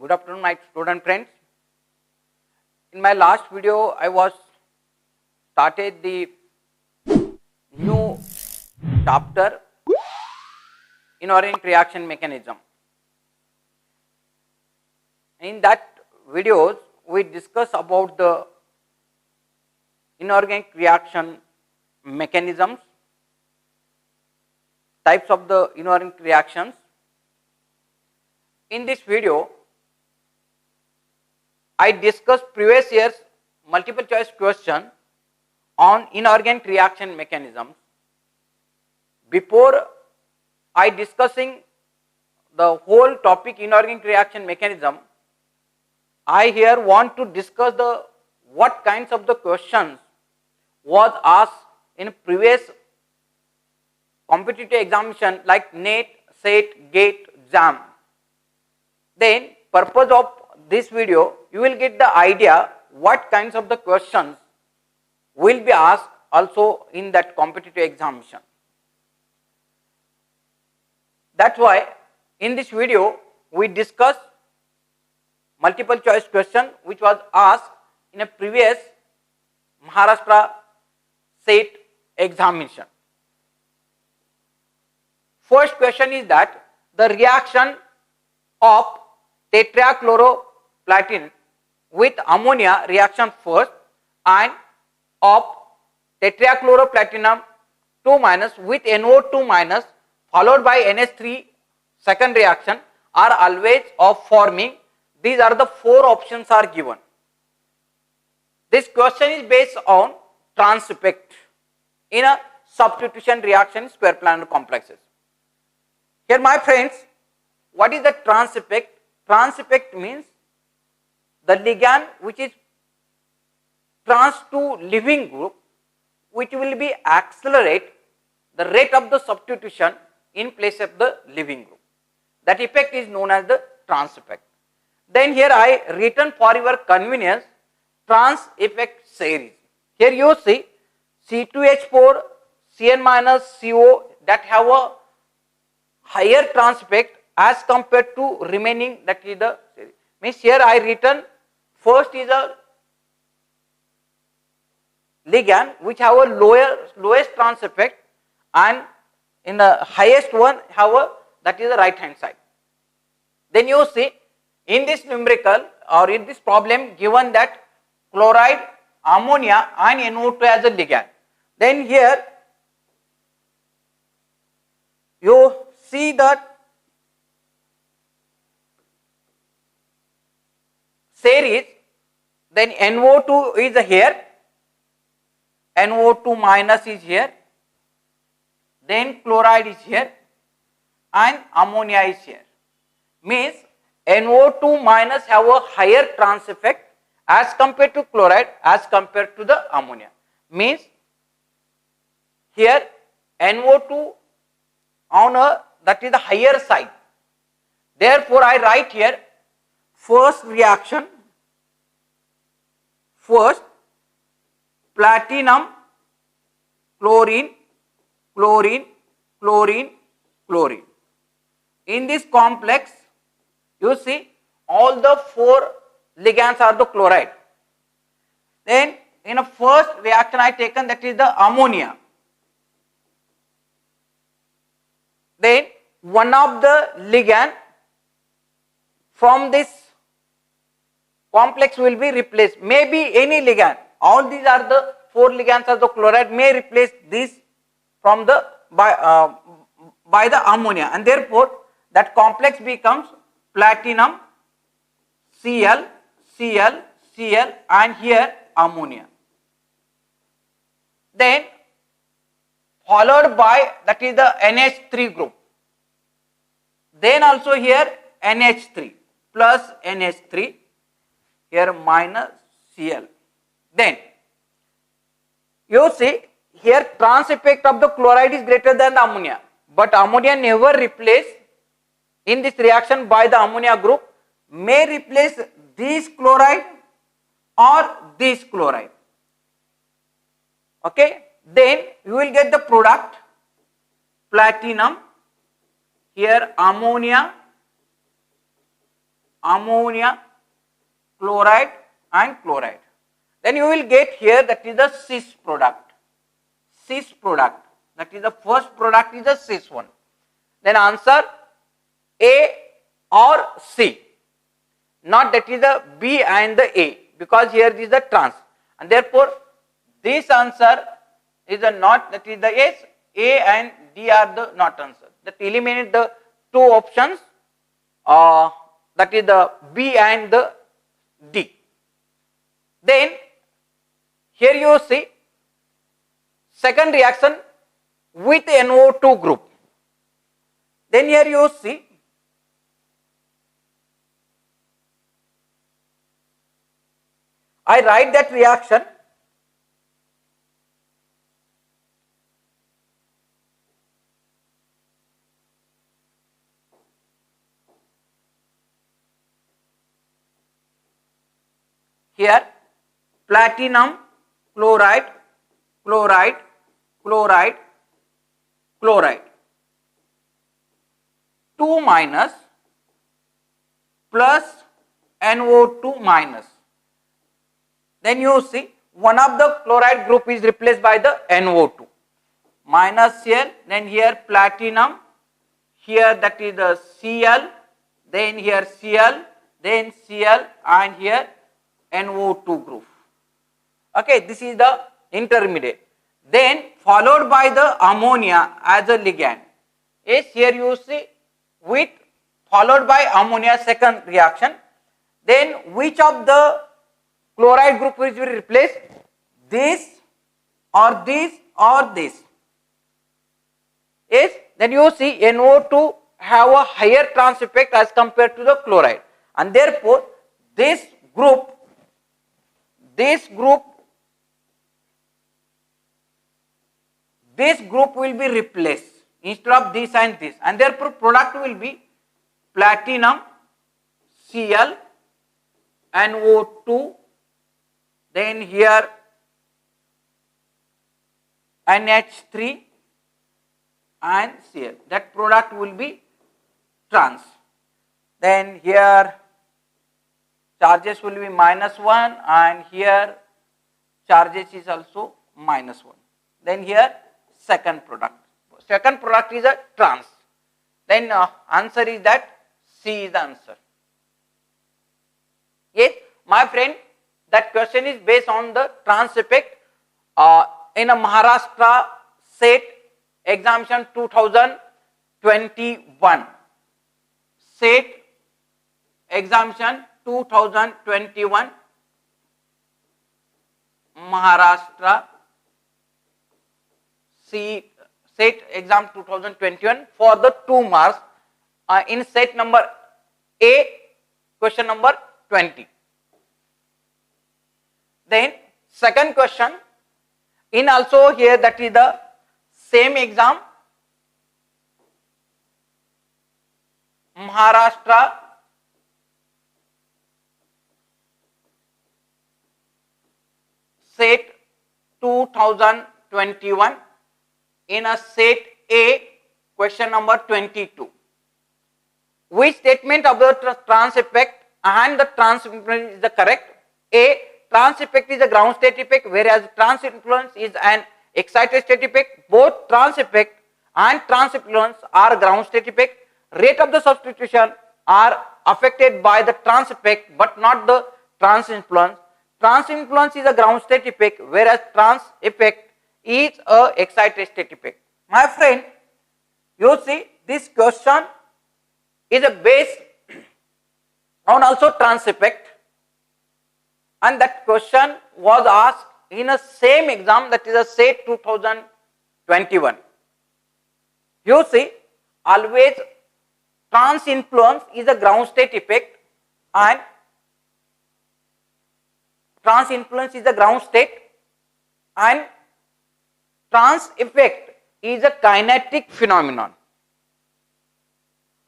Good afternoon, my student friends. In my last video, I was started the new chapter, inorganic reaction mechanism. In that videos, we discuss about the inorganic reaction mechanisms, types of the inorganic reactions. In this video, I discussed previous year's multiple choice question on inorganic reaction mechanisms. Before I discussing the whole topic inorganic reaction mechanism, I here want to discuss the what kinds of the questions was asked in previous competitive examination like NET, SET, GATE, JAM. Then purpose of this video, you will get the idea what kinds of the questions will be asked also in that competitive examination. That's why in this video we discuss multiple choice question which was asked in a previous Maharashtra SET examination. First question is that the reaction of tetrachloroplatinum with ammonia reaction first and of tetrachloroplatinum 2- with NO2- followed by NH3 second reaction are always of forming. These are the four options are given. This question is based on trans effect in a substitution reaction square planar complexes. Here my friends, what is the trans effect? Trans effect means the ligand which is trans to leaving group which will be accelerate the rate of the substitution in place of the leaving group. That effect is known as the trans effect. Then here I written for your convenience trans effect series. Here you see C2H4 Cn- CO that have a higher trans effect as compared to remaining, that is the series. Means here I written first is a ligand which have a lowest trans effect and in the highest one have a, that is the right hand side. Then you see in this numerical or in this problem given that chloride, ammonia and NO2 as a ligand. Then here you see that series, then NO2 is here, NO2- is here, then chloride is here and ammonia is here. Means NO2- have a higher trans effect as compared to chloride as compared to the ammonia. Means here NO2 on a, that is the higher side. Therefore I write here first reaction, first platinum, chlorine, chlorine, chlorine, chlorine. In this complex you see all the four ligands are the chloride. Then in a first reaction I taken, that is the ammonia. Then one of the ligand from this complex will be replaced. Maybe any ligand. All these are the four ligands of the chloride may replace this from the by the ammonia, and therefore that complex becomes platinum, Cl, Cl, Cl, and here ammonia. Then followed by, that is the NH3 group. Then also here NH3 plus NH3, here minus Cl. Then you see here trans effect of the chloride is greater than the ammonia, but ammonia never replaced in this reaction by the ammonia group, may replace this chloride or this chloride. Okay, then you will get the product platinum, here ammonia, ammonia, chloride and chloride. Then you will get here that is the cis product. Cis product, that is the first product is the cis one. Then answer A or C, not that is the B and the A, because here is the trans, and therefore this answer is a not, that is the yes, A and D are the not answer. That eliminate the two options, that is the B and the D. Then here you see second reaction with NO2 group. Then here you see I write that reaction. Here platinum, chloride, chloride, chloride, chloride. 2 minus plus NO2 minus. Then you see one of the chloride group is replaced by the NO2. Minus Cl, then here platinum, here that is the Cl, then here Cl, then Cl and here NO2 group. Okay, this is the intermediate. Then followed by the ammonia as a ligand. Yes, here you see with followed by ammonia second reaction. Then which of the chloride group which will replace? This or this or this. Yes, then you see NO2 have a higher trans effect as compared to the chloride, and therefore this group will be replaced instead of this and this, and therefore product will be platinum, Cl, NO2, then here NH3 and Cl. That product will be trans. Then here charges will be -1 and here charges is also -1. Then here second product. Second product is a trans. Then answer is that C is the answer. Yes, my friend, that question is based on the trans effect in a Maharashtra SET examination 2021. SET examination 2021 Maharashtra SET exam 2021 for the 2 marks in set number A, question number 20. Then second question in also here, that is the same exam, Maharashtra SET 2021 in a set A, question number 22. Which statement of the trans effect and the trans influence is the correct? A, trans effect is a ground state effect, whereas trans influence is an excited state effect. Both trans effect and trans influence are ground state effect. Rate of the substitution are affected by the trans effect but not the trans influence. Trans influence is a ground state effect, whereas trans effect is a excited state effect. My friend, you see this question is a based on also trans effect, and that question was asked in a same exam, that is a SET 2021. You see, always trans influence is a ground state effect and trans influence is a ground state and trans effect is a kinetic phenomenon,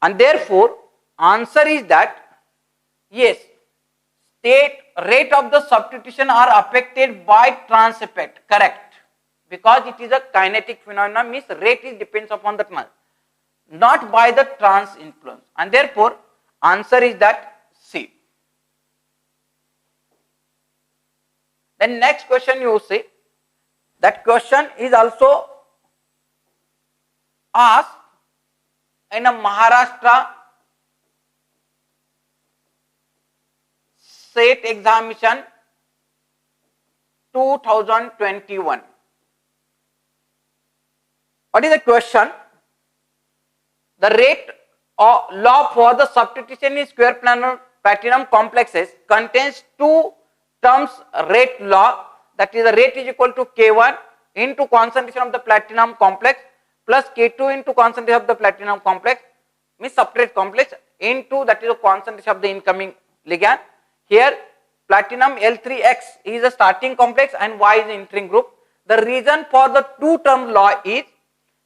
and therefore answer is that yes, state rate of the substitution are affected by trans effect, correct, because it is a kinetic phenomenon, means rate is depends upon the trans, not by the trans influence, and therefore answer is that Then next question you see, that question is also asked in a Maharashtra state examination 2021. What is the question? The rate or law for the substitution in square platinum complexes contains two terms rate law, that is the rate is equal to K1 into concentration of the platinum complex plus K2 into concentration of the platinum complex, means substrate complex, into that is the concentration of the incoming ligand. Here platinum L3X is a starting complex and Y is the entering group. The reason for the two term law is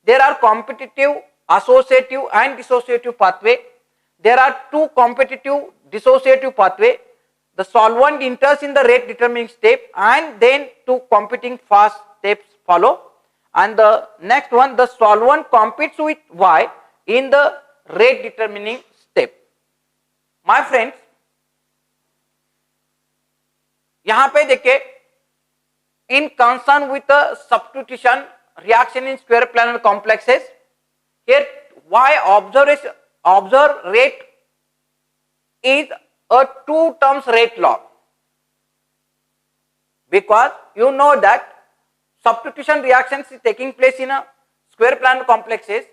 there are competitive, associative and dissociative pathway. There are two competitive dissociative pathway. The solvent enters in the rate determining step and then two competing fast steps follow. And the next one, the solvent competes with Y in the rate determining step. My friends, यहाँ पे देखिए, in concern with the substitution reaction in square planar complexes, here Y observe rate is a two terms rate law, because you know that substitution reactions is taking place in a square planar complexes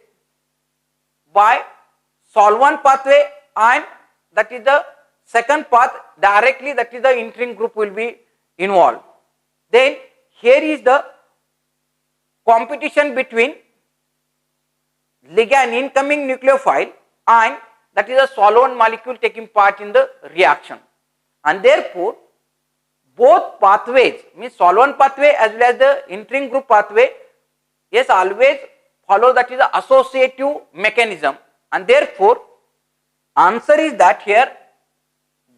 by solvent pathway, and that is the second path directly, that is the entering group will be involved. Then here is the competition between ligand incoming nucleophile and that is a solvent molecule taking part in the reaction, and therefore both pathways, means solvent pathway as well as the entering group pathway, yes, always follow that is the associative mechanism, and therefore answer is that here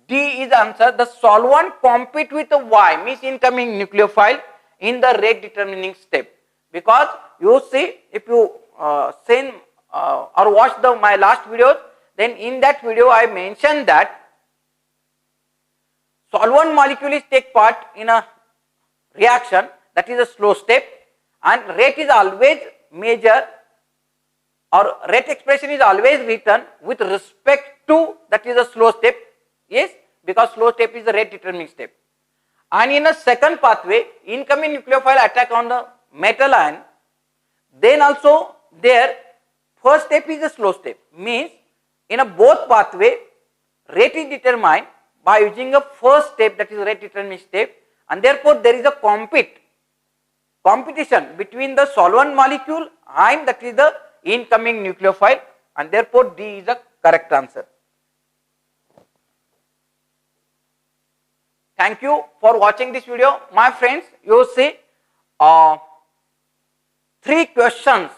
D is the answer. The solvent compete with the Y, means incoming nucleophile, in the rate determining step, because you see, if you seen or watch my last videos, then in that video I mentioned that solvent molecules take part in a reaction, that is a slow step, and rate is always measured, or rate expression is always written with respect to that is a slow step, yes, because slow step is the rate determining step. And in a second pathway, incoming nucleophile attack on the metal ion, then also there first step is a slow step, means in a both pathway rate is determined by using a first step, that is rate determining step, and therefore there is a competition between the solvent molecule and that is the incoming nucleophile, and therefore D is the correct answer. Thank you for watching this video. My friends, you see 3 questions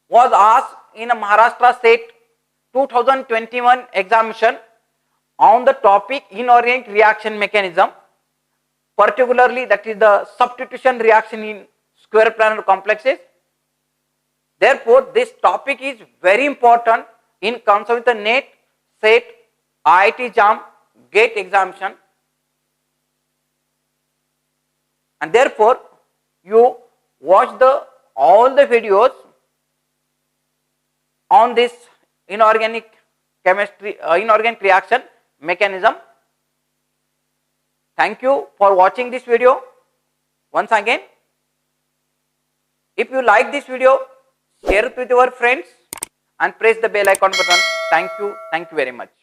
was asked in a Maharashtra State 2021 examination on the topic inorganic reaction mechanism, particularly that is the substitution reaction in square planar complexes. Therefore, this topic is very important in concern with the NET, SET, IIT JAM, GATE examination, and therefore you watch all the videos on this inorganic chemistry, inorganic reaction mechanism. Thank you for watching this video. Once again, if you like this video, share it with your friends and press the bell icon button. Thank you very much.